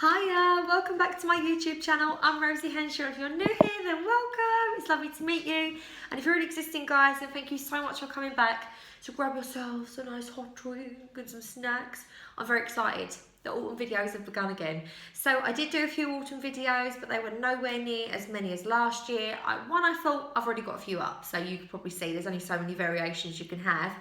Hiya, welcome back to my YouTube channel. I'm Rosie Henshaw. If you're new here, then welcome. It's lovely to meet you. And if you're an existing guys, then thank you so much for coming back. So grab yourselves a nice hot drink and some snacks. I'm very excited. The autumn videos have begun again. So I did do a few autumn videos, but they were nowhere near as many as last year. I thought I've already got a few up, so you can probably see there's only so many variations you can have.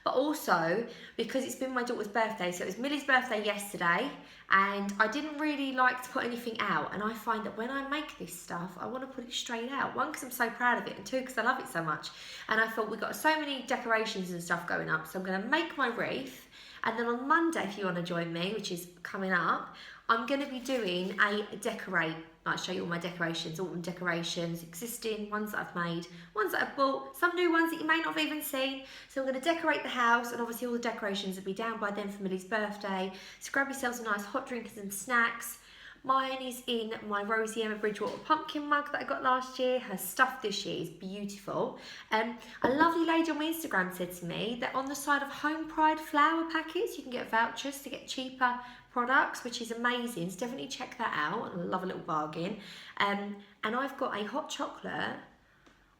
But also, because it's been my daughter's birthday, so it was Millie's birthday yesterday, and I didn't really like to put anything out, and I find that when I make this stuff, I want to put it straight out. One, because I'm so proud of it, and two, because I love it so much. And I thought we've got so many decorations and stuff going up, so I'm going to make my wreath, and then on Monday, if you want to join me, which is coming up, I'm going to be doing a decorate. I'll show you all my decorations, autumn decorations, existing, ones that I've made, ones that I've bought, some new ones that you may not have even seen. So I'm going to decorate the house, and obviously all the decorations will be down by then for Millie's birthday. So grab yourselves a nice hot drink and some snacks. Mine is in my Rosie Emma Bridgewater pumpkin mug that I got last year. Her stuff this year is beautiful. A lovely lady on my Instagram said to me that on the side of Home Pride flower packets, you can get vouchers to get cheaper products, which is amazing. So definitely check that out. I love a little bargain. And I've got a hot chocolate.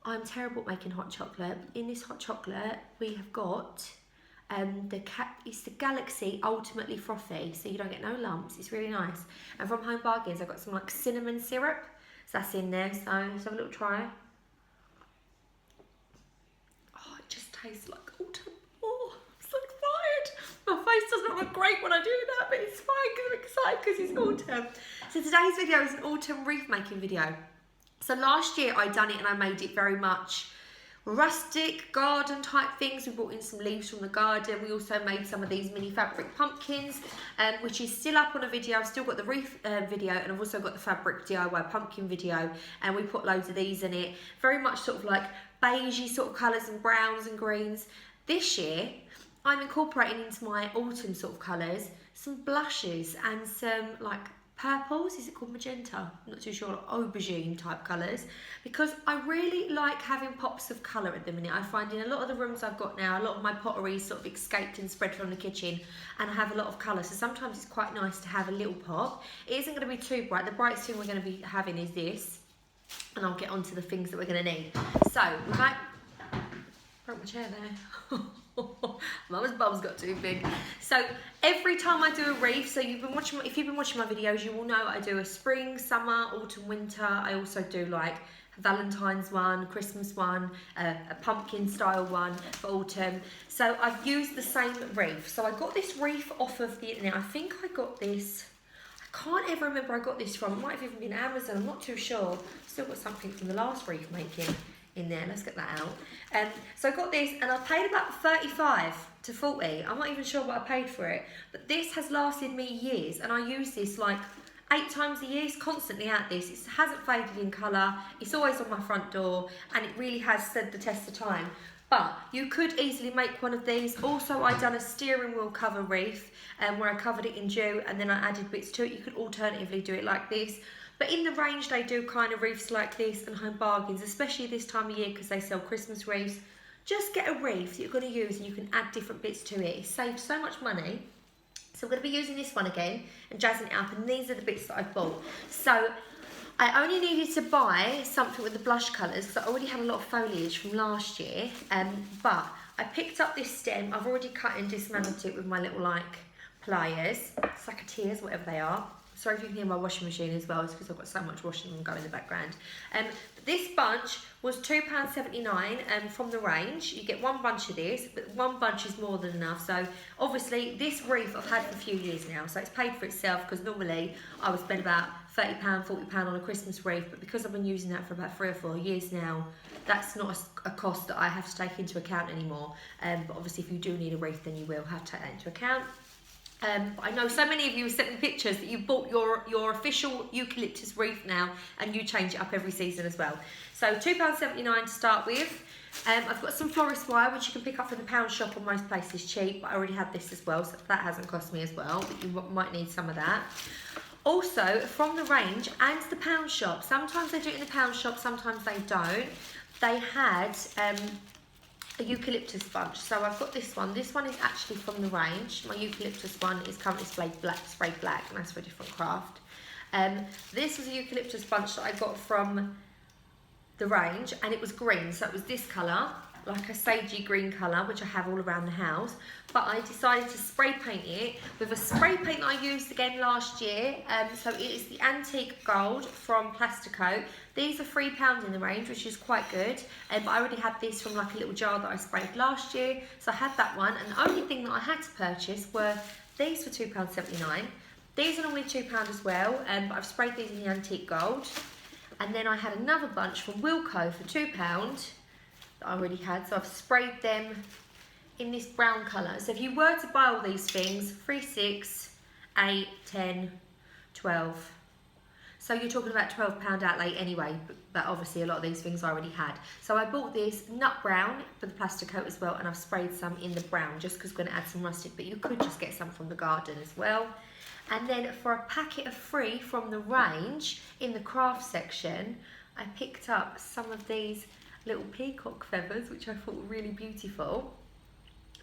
I'm terrible at making hot chocolate. In this hot chocolate, we have got it's the Galaxy Ultimately Frothy, so you don't get no lumps. It's really nice. And from Home Bargains, I've got some like cinnamon syrup, so that's in there. So let's have a little try. Oh, it just tastes like autumn. Oh, I'm so excited. My face does not look great when I do that, but it's fine because I'm excited because it's autumn. So today's video is an autumn wreath making video. So last year I done it and I made it very much rustic garden type things. We brought in some leaves from the garden. We also made some of these mini fabric pumpkins, which is still up on a video. I've still got the wreath video, and I've also got the fabric DIY pumpkin video, and we put loads of these in it. Very much sort of like beigey sort of colours and browns and greens. This year I'm incorporating into my autumn sort of colours some blushes and some like purples, is it called magenta? I'm not too sure, like aubergine type colours, because I really like having pops of colour at the minute. I find in a lot of the rooms I've got now, a lot of my pottery sort of escaped and spread from the kitchen, and I have a lot of colour, so sometimes it's quite nice to have a little pop. It isn't going to be too bright. The brightest thing we're going to be having is this, and I'll get on to the things that we're going to need. So, we might... broke my chair there. Mama's bum's got too big. So every time I do a wreath, so if you've been watching my videos, you will know I do a spring, summer, autumn, winter. I also do like a Valentine's one, Christmas one, a pumpkin style one for autumn. So I've used the same wreath. So I got this wreath off of the internet. I think I got this, I can't ever remember where I got this from. It might have even been Amazon, I'm not too sure. Still got something from the last wreath making in there. Let's get that out. So I got this, and I paid about 35 to 40. I'm not even sure what I paid for it, but this has lasted me years, and I use this like 8 times a year. It's constantly at this. It hasn't faded in colour. It's always on my front door, and it really has stood the test of time. But you could easily make one of these. Also, I done a steering wheel cover wreath, where I covered it in dew, and then I added bits to it. You could alternatively do it like this. But in the range, they do kind of wreaths like this and Home Bargains, especially this time of year because they sell Christmas wreaths. Just get a wreath that you're going to use, and you can add different bits to it. It saves so much money. So I'm going to be using this one again and jazzing it up, and these are the bits that I bought. So I only needed to buy something with the blush colours because I already had a lot of foliage from last year. But I picked up this stem. I've already cut and dismantled it with my little like pliers, secateurs, whatever they are. Sorry if you can hear my washing machine as well, it's because I've got so much washing on going in the background. This bunch was £2.79 from the range. You get one bunch of this, but one bunch is more than enough. So obviously this wreath I've had for a few years now, so it's paid for itself, because normally I would spend about £30, £40 on a Christmas wreath, but because I've been using that for about 3 or 4 years now, that's not a cost that I have to take into account anymore. But obviously if you do need a wreath, then you will have to take that into account. I know so many of you have sent me pictures that you bought your official eucalyptus wreath now, and you change it up every season as well. So £2.79 to start with. I've got some florist wire, which you can pick up from the pound shop, or most places cheap, but I already had this as well, so that hasn't cost me as well, but you might need some of that. Also, from the range and the pound shop, sometimes they do it in the pound shop, sometimes they don't. They had a eucalyptus bunch. So I've got this one. This one is actually from the range. My eucalyptus one is currently sprayed black, and that's for a different craft. This was a eucalyptus bunch that I got from the range, and it was green, so it was this colour, like a sagey green colour, which I have all around the house. But I decided to spray paint it with a spray paint that I used again last year. So it is the Antique Gold from Plasticoat. These are £3 in the range, which is quite good. But I already had this from like a little jar that I sprayed last year, so I had that one. And the only thing that I had to purchase were these for £2.79. These are normally £2 as well, but I've sprayed these in the Antique Gold. And then I had another bunch from Wilko for £2 that I already had, so I've sprayed them in this brown colour. So if you were to buy all these things, 3, 6, 8, 10, 12. So you're talking about £12 outlay anyway, but obviously a lot of these things I already had. So I bought this nut brown for the Plasticoat as well, and I've sprayed some in the brown just because we're going to add some rustic, but you could just get some from the garden as well. And then for a packet of 3 from the range, in the craft section, I picked up some of these little peacock feathers, which I thought were really beautiful.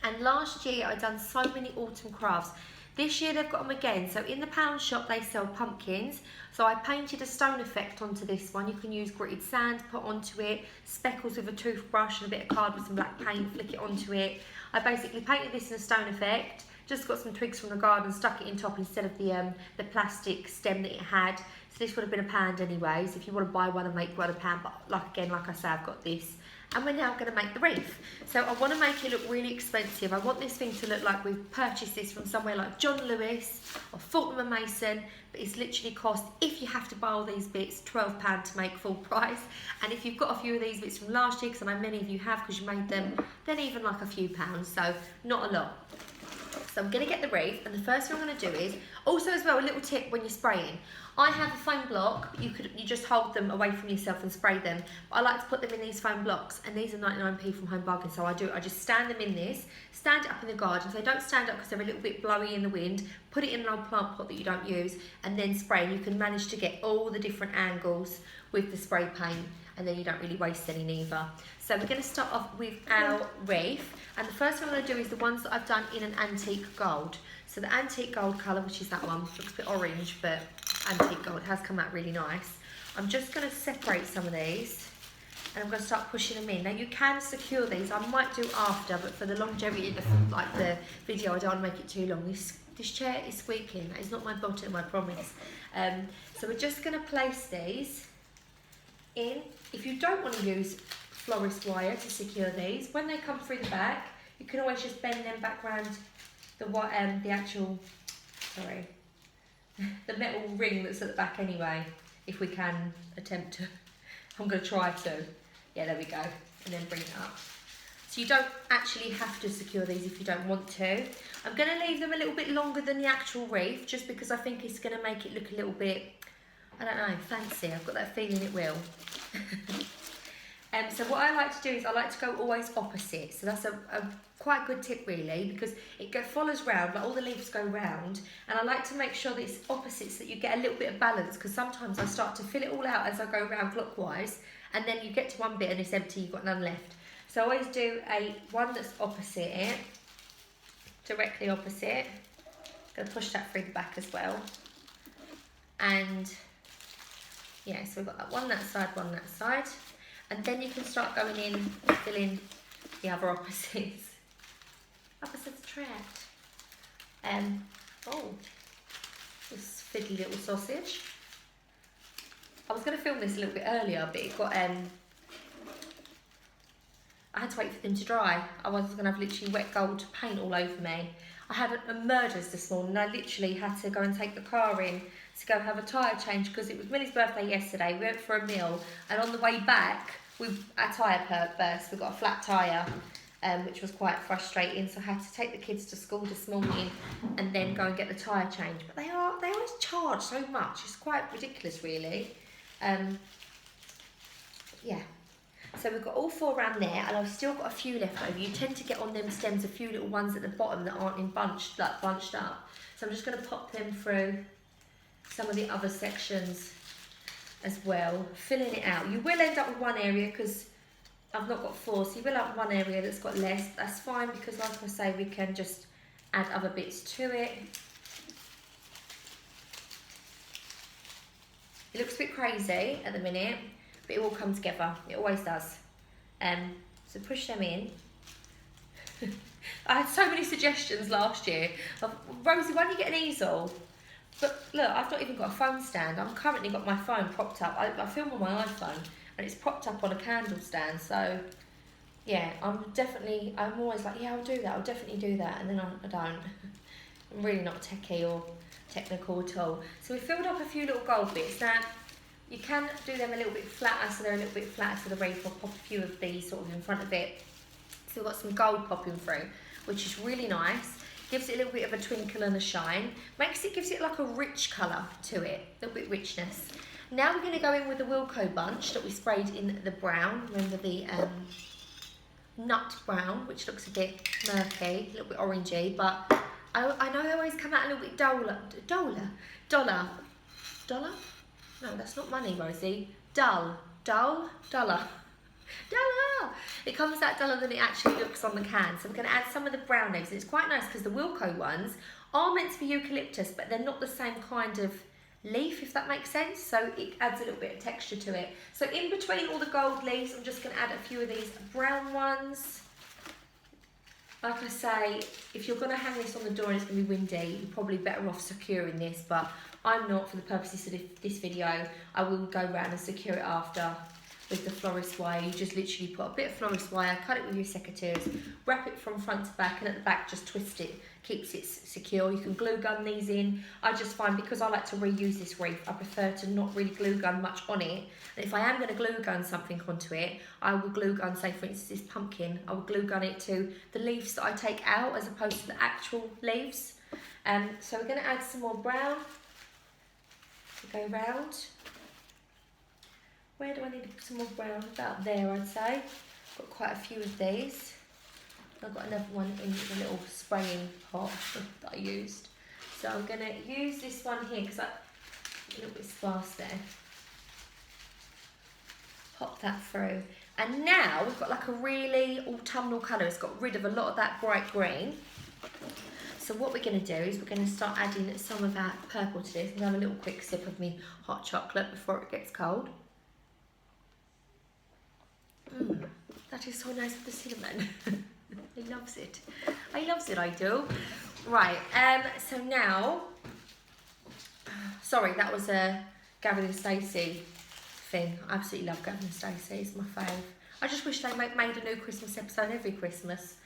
And last year I'd done so many autumn crafts. This year they've got them again. So in the pound shop they sell pumpkins. So I painted a stone effect onto this one. You can use gritted sand, put onto it, speckles with a toothbrush and a bit of card with some black paint, flick it onto it. I basically painted this in a stone effect. Just got some twigs from the garden, stuck it in top instead of the plastic stem that it had. So this would have been a pound anyway. So if you want to buy one and make one a pound, but like I say, I've got this. And we're now going to make the wreath. So I want to make it look really expensive. I want this thing to look like we've purchased this from somewhere like John Lewis or Fortnum & Mason, but it's literally cost, if you have to buy all these bits, £12 to make full price. And if you've got a few of these bits from last year, because I know many of you have because you made them, then even like a few pounds, so not a lot. So I'm going to get the wreath, and the first thing I'm going to do is, also as well, a little tip when you're spraying. I have a foam block, you just hold them away from yourself and spray them, but I like to put them in these foam blocks, and these are 99p from Home Bargain, so I just stand them in this, stand it up in the garden, so don't stand up because they're a little bit blowy in the wind, put it in an old plant pot that you don't use, and then spray, and you can manage to get all the different angles with the spray paint, and then you don't really waste any neither. So we're going to start off with our wreath, and the first thing I'm going to do is the ones that I've done in an Antique Gold. So the Antique Gold colour, which is that one, looks a bit orange, but Antique Gold has come out really nice. I'm just going to separate some of these, and I'm going to start pushing them in. Now you can secure these, I might do after, but for the longevity of the video, I don't want to make it too long. This chair is squeaking, that is not my bottom, I promise. So we're just going to place these in. If you don't want to use florist wire to secure these, when they come through the back, you can always just bend them back round the actual, the metal ring that's at the back anyway, if we can attempt to. I'm going to try to. Yeah, there we go. And then bring it up. So you don't actually have to secure these if you don't want to. I'm going to leave them a little bit longer than the actual wreath, just because I think it's going to make it look a little bit, I don't know, fancy. I've got that feeling it will. So what I like to do is I like to go always opposite. So that's a quite good tip really, because it follows round, like all the leaves go round, and I like to make sure that it's opposite so that you get a little bit of balance, because sometimes I start to fill it all out as I go round clockwise, and then you get to one bit and it's empty, you've got none left. So I always do one that's opposite it, directly opposite. Going to push that through the back as well. And yeah, so we've got that one that side. And then you can start going in, filling the other opposites. Opposites attract. Oh, this fiddly little sausage. I was going to film this a little bit earlier, but it got, I had to wait for them to dry. I was going to have literally wet gold paint all over me. I had a murders this morning. I literally had to go and take the car in to go have a tyre change, because it was Millie's birthday yesterday. We went for a meal, and on the way back, our tyre burst. We got a flat tyre, which was quite frustrating. So I had to take the kids to school this morning and then go and get the tyre change. But they always charge so much. It's quite ridiculous, really. Yeah. So we've got all 4 around there, and I've still got a few left over. You tend to get on them stems a few little ones at the bottom that aren't bunched up. So I'm just going to pop them through some of the other sections as well, filling it out. You will end up with one area because I've not got 4, so you will have one area that's got less. That's fine because, like I say, we can just add other bits to it. It looks a bit crazy at the minute, but it will come together. It always does. So push them in. I had so many suggestions last year of, Rosie, why don't you get an easel? But look, I've not even got a phone stand. I've currently got my phone propped up. I film on my iPhone and it's propped up on a candle stand. So yeah, I'm always like, yeah, I'll do that. I'll definitely do that. And then I don't. I'm really not techie or technical at all. So we filled up a few little gold bits. Now, you can do them a little bit flatter, so they're a little bit flatter to the wreath. I'll pop a few of these sort of in front of it. So we've got some gold popping through, which is really nice. Gives it a little bit of a twinkle and a shine. Gives it like a rich colour to it, a little bit richness. Now we're going to go in with the Wilko bunch that we sprayed in the brown. Remember the nut brown, which looks a bit murky, a little bit orangey, but I know they always come out a little bit dollar. No, that's not money, Rosie. Duller. It comes out duller than it actually looks on the can. So we're going to add some of the brown leaves. It's quite nice because the Wilko ones are meant to be eucalyptus, but they're not the same kind of leaf, if that makes sense. So it adds a little bit of texture to it. So in between all the gold leaves, I'm just going to add a few of these brown ones. Like I say, if you're going to hang this on the door and it's going to be windy, you're probably better off securing this, but I'm not, for the purposes of this video. I will go around and secure it after with the florist wire. You just literally put a bit of florist wire, cut it with your secateurs, wrap it from front to back, and at the back just twist it, keeps it secure. You can glue gun these in. I just find, because I like to reuse this wreath, I prefer to not really glue gun much on it. And if I am going to glue gun something onto it, I will glue gun, say for instance this pumpkin, I will glue gun it to the leaves that I take out as opposed to the actual leaves. So we're going to add some more brown to go round. Where do I need some more brown? About there, I'd say. Got quite a few of these. I've got another one in the little spraying pot that I used. So I'm going to use this one here because I'm a little bit sparse there. Pop that through. And now we've got like a really autumnal colour. It's got rid of a lot of that bright green. So what we're going to do is we're going to start adding some of our purple to this. I'm going to have a little quick sip of my hot chocolate before it gets cold. That is so nice with the cinnamon. He loves it. I do. Right, so now, sorry, that was a Gavin and Stacey thing. I absolutely love Gavin and Stacey, it's my fave. I just wish they made a new Christmas episode every Christmas.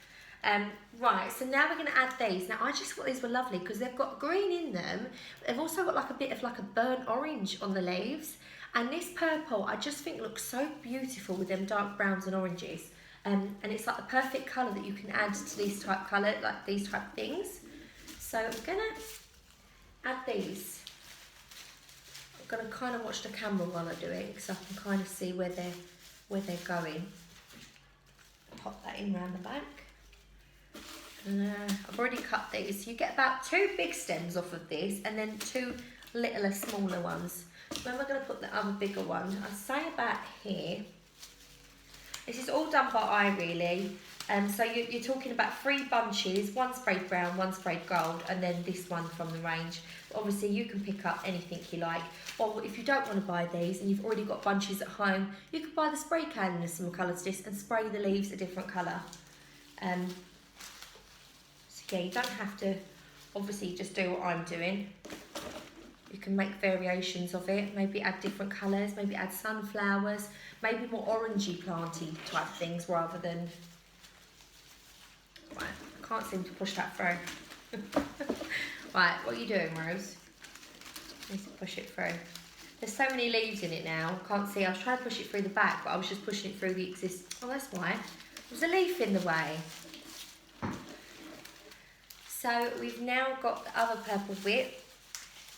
Right, so now we're going to add these. Now I just thought these were lovely because they've got green in them, but they've also got like a bit of like a burnt orange on the leaves. And this purple, I just think looks so beautiful with them dark browns and oranges. And it's like the perfect colour that you can add to these type things. So I'm going to add these. I'm going to kind of watch the camera while I do it because I can kind of see where they're going. Pop that in round the back. And I've already cut these. So you get about 2 big stems off of this and then 2 littler, smaller ones. Where am I going to put the other bigger one? I'd say about here. This is all done by eye really. So you're talking about 3 bunches, 1 sprayed brown, 1 sprayed gold, and then this one from the range. But obviously you can pick up anything you like. Or if you don't want to buy these and you've already got bunches at home, you could buy the spray can in a similar colour to this and spray the leaves a different colour. So yeah, you don't have to obviously just do what I'm doing. You can make variations of it, maybe add different colours, maybe add sunflowers, maybe more orangey planty type things rather than... Right, I can't seem to push that through. Right, what are you doing, Rose? I need to push it through. There's so many leaves in it now, I can't see. I was trying to push it through the back, but I was just pushing it through the Oh, that's why. There's a leaf in the way. So we've now got the other purple bit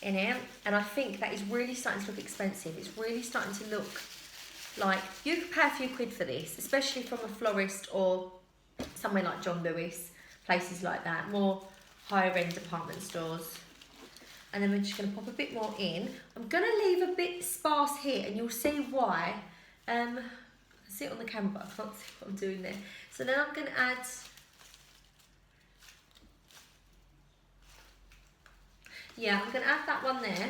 in it, and I think that is really starting to look expensive. It's really starting to look like you could pay a few quid for this, especially from a florist or somewhere like John Lewis, places like that, more higher end department stores. And then we're just going to pop a bit more in. I'm going to leave a bit sparse here and you'll see why. I I see it on the camera, but I can't see what I'm doing there. So then I'm going to add... Yeah, I'm going to add that one there.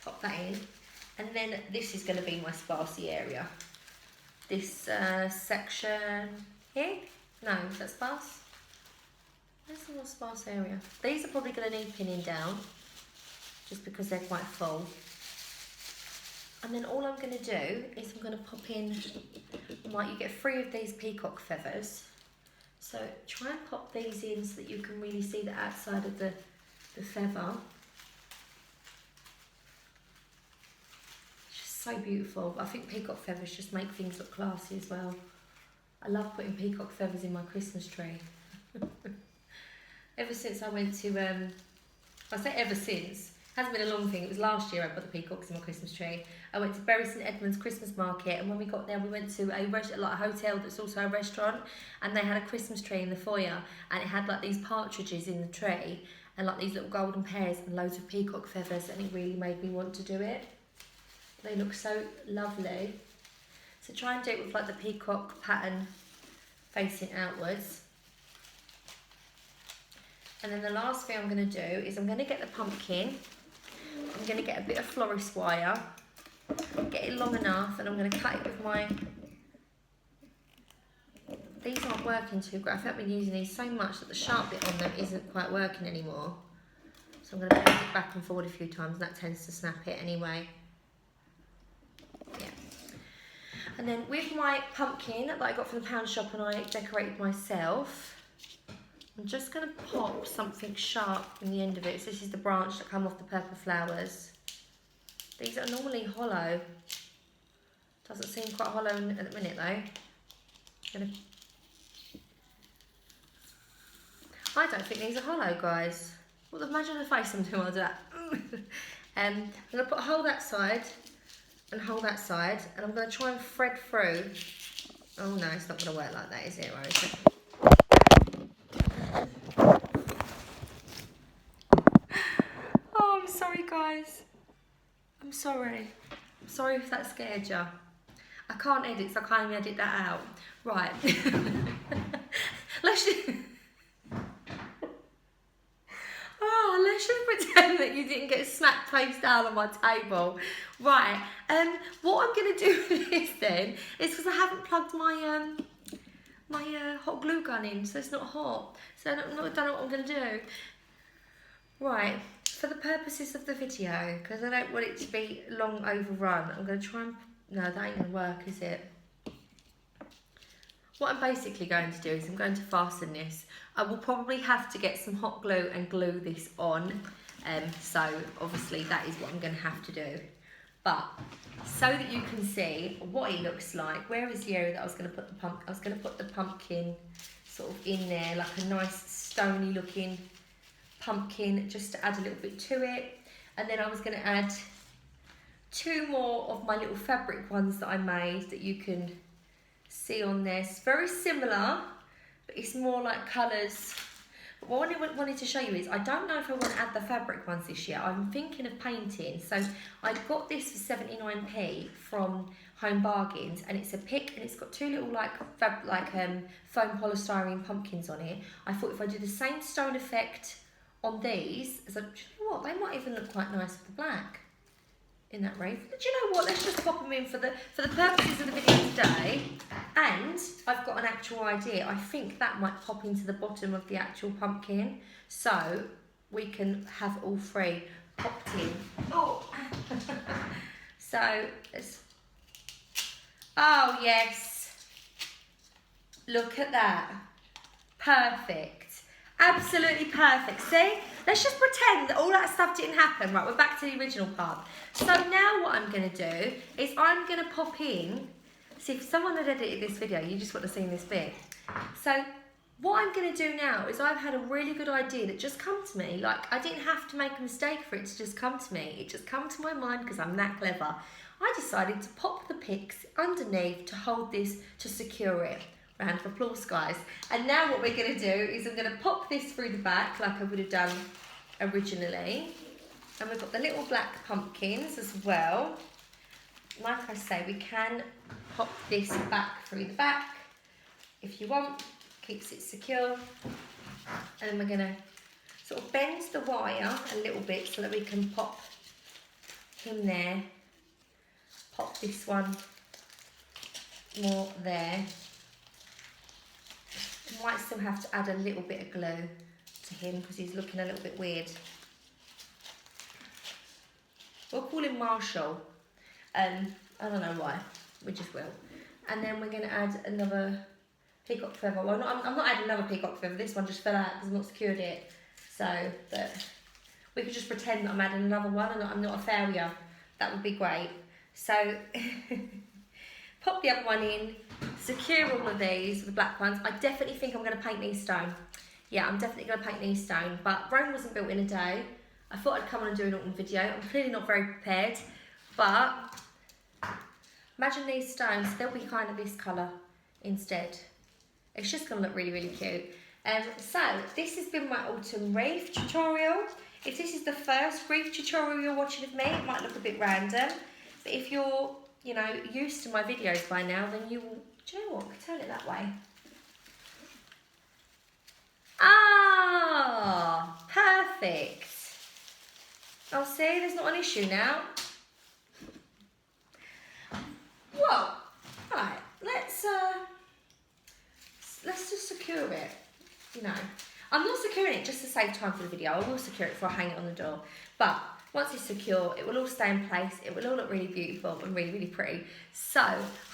Pop that in. And then this is going to be my sparsy area. This section here. No, is that sparse? Where's the more sparse area? These are probably going to need pinning down, just because they're quite full. And then all I'm going to do is I'm going to pop in, like, you get 3 of these peacock feathers. So try and pop these in so that you can really see the outside of the feather. It's just so beautiful. I think peacock feathers just make things look classy as well. I love putting peacock feathers in my Christmas tree. Ever since I went to, I say ever since, it hasn't been a long thing, it was last year I put the peacocks in my Christmas tree. I went to Bury St Edmunds Christmas market, and when we got there we went to a hotel that's also a restaurant, and they had a Christmas tree in the foyer, and it had like these partridges in the tree and like these little golden pears and loads of peacock feathers, and it really made me want to do it. They look so lovely. So try and do it with like the peacock pattern facing outwards. And then the last thing I'm going to do is I'm going to get the pumpkin. I'm going to get a bit of florist wire, get it long enough, and I'm going to cut it with my... These aren't working too great. I think I've been using these so much that the sharp bit on them isn't quite working anymore. So I'm going to bend it back and forward a few times, and that tends to snap it anyway. Yeah. And then with my pumpkin that I got from the pound shop and I decorated myself, I'm just going to pop something sharp in the end of it. So this is the branch that come off the purple flowers. These are normally hollow. Doesn't seem quite hollow at the minute though. I don't think these are hollow, guys. Well, imagine the face I'm doing while I do that. I'm going to put a hole that side and hole that side, and I'm going to try and thread through. Oh no, it's not going to work like that, is it? Or is it? Oh, I'm sorry, guys. I'm sorry. I'm sorry if that scared you. I can't edit, so I can't even edit that out. Right. Let's just pretend that you didn't get smacked face down on my table. Right. What I'm going to do with this then is, because I haven't plugged my hot glue gun in, so it's not hot. So I don't know what I'm going to do. Right. For the purposes of the video, because I don't want it to be long overrun, I'm going to try and... No, that ain't going to work, is it? What I'm basically going to do is I'm going to fasten this. I will probably have to get some hot glue and glue this on. So obviously that is what I'm going to have to do. But so that you can see what it looks like, where is the area that I was going to put the pumpkin? I was going to put the pumpkin sort of in there, like a nice stony looking pumpkin, just to add a little bit to it. And then I was going to add 2 more of my little fabric ones that I made that you can see on this. It's very similar, but it's more like colours. But what I wanted to show you is, I don't know if I want to add the fabric ones this year. I'm thinking of painting. So I got this for 79p from Home Bargains, and it's a pick, and it's got 2 little foam polystyrene pumpkins on it. I thought if I do the same stone effect on these, do you know what? They might even look quite nice with the black in that wreath. But do you know what? Let's just pop them in for the purposes of the video today. And I've got an actual idea. I think that might pop into the bottom of the actual pumpkin, so we can have all 3 popped in. Oh, so oh yes, look at that, perfect. Absolutely perfect. See? Let's just pretend that all that stuff didn't happen. Right, we're back to the original part. So now what I'm going to do is I'm going to pop in... See, if someone had edited this video, you just want to see this bit. So what I'm going to do now is I've had a really good idea that just come to me. Like, I didn't have to make a mistake for it to just come to me. It just come to my mind because I'm that clever. I decided to pop the picks underneath to hold this, to secure it. Round of applause, guys. And now what we're going to do is I'm going to pop this through the back like I would have done originally. And we've got the little black pumpkins as well. like I say, we can pop this back through the back if you want, keeps it secure. And then we're gonna sort of bend the wire a little bit so that we can pop him there, pop this one more there. Might still have to add a little bit of glue to him because he's looking a little bit weird. We'll call him Marshall. I don't know why, we just will. And then we're going to add another peacock feather. Well, I'm not adding another peacock feather. This one just fell out because I've not secured it. So, but we could just pretend that I'm adding another one and I'm not a failure. That would be great. So, pop the other one in, secure all of these, the black ones. I definitely think I'm going to paint these stone. Yeah, I'm definitely going to paint these stone. But Rome wasn't built in a day. I thought I'd come on and do an autumn video. I'm clearly not very prepared. But imagine these stones, they'll be kind of this colour instead. It's just going to look really, really cute. So, this has been my autumn wreath tutorial. If this is the first wreath tutorial you're watching of me, it might look a bit random. But if you're, you know, used to my videos by now, then you will, do you know what, I can turn it that way. Ah, perfect. Oh, see, there's not an issue now. Well, right, let's just secure it, you know. I'm not securing it just to save time for the video. I will secure it before I hang it on the door. But once it's secure, it will all stay in place. It will all look really beautiful and really, really pretty. So,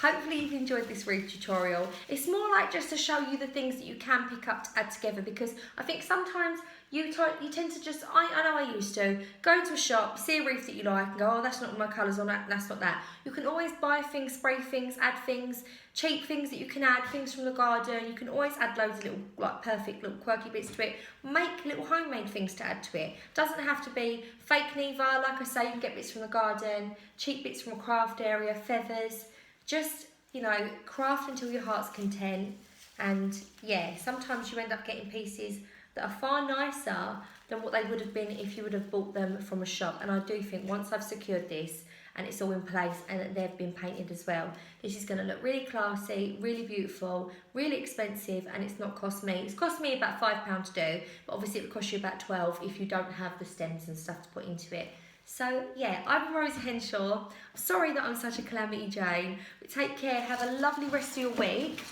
hopefully you've enjoyed this wreath tutorial. It's more like just to show you the things that you can pick up to add together, because I think sometimes you tend to just, I know I used to, go into a shop, see a wreath that you like and go, oh, that's not my colours, or that's not that. You can always buy things, spray things, add things, cheap things that you can add, things from the garden. You can always add loads of little, like, perfect little quirky bits to it. Make little homemade things to add to it. Doesn't have to be fake neither. Like I say, you can get bits from the garden, cheap bits from a craft area, feathers. Just, you know, craft until your heart's content. And yeah, sometimes you end up getting pieces that are far nicer than what they would have been if you would have bought them from a shop. And I do think once I've secured this and it's all in place and they've been painted as well, this is going to look really classy, really beautiful, really expensive, and it's not cost me. It's cost me about £5 to do, but obviously it would cost you about 12 if you don't have the stems and stuff to put into it. So yeah, I'm Rosie Henshaw. I'm sorry that I'm such a calamity Jane, but take care, have a lovely rest of your week.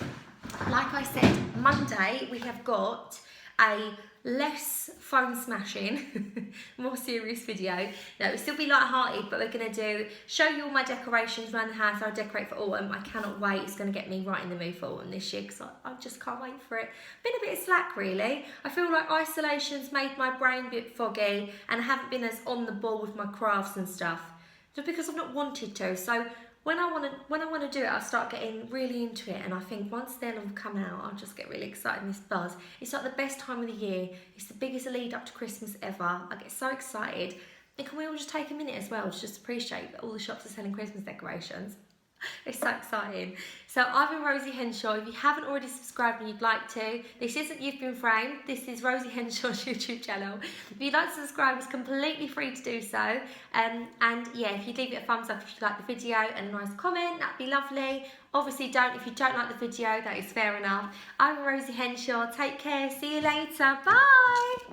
Like I said, Monday we have got a less phone smashing, more serious video. No, it'll still be light-hearted, but we're going to show you all my decorations around the house. I'll decorate for autumn. I cannot wait. It's going to get me right in the mood for autumn this year, because I just can't wait for it. Been a bit of slack, really. I feel like isolation's made my brain a bit foggy, and I haven't been as on the ball with my crafts and stuff, just because I've not wanted to. So when I want to do it, I'll start getting really into it, and I think once then will come out, I'll just get really excited in this buzz. It's like the best time of the year. It's the biggest lead up to Christmas ever. I get so excited. And can we all just take a minute as well to just appreciate that all the shops are selling Christmas decorations? It's so exciting. So I've been Rosie Henshaw. If you haven't already subscribed and you'd like to, this isn't You've Been Framed. This is Rosie Henshaw's YouTube channel. If you'd like to subscribe, it's completely free to do so. And yeah, if you'd leave it a thumbs up if you like the video and a nice comment, that'd be lovely. Obviously don't if you don't like the video, that is fair enough. I'm Rosie Henshaw. Take care. See you later. Bye.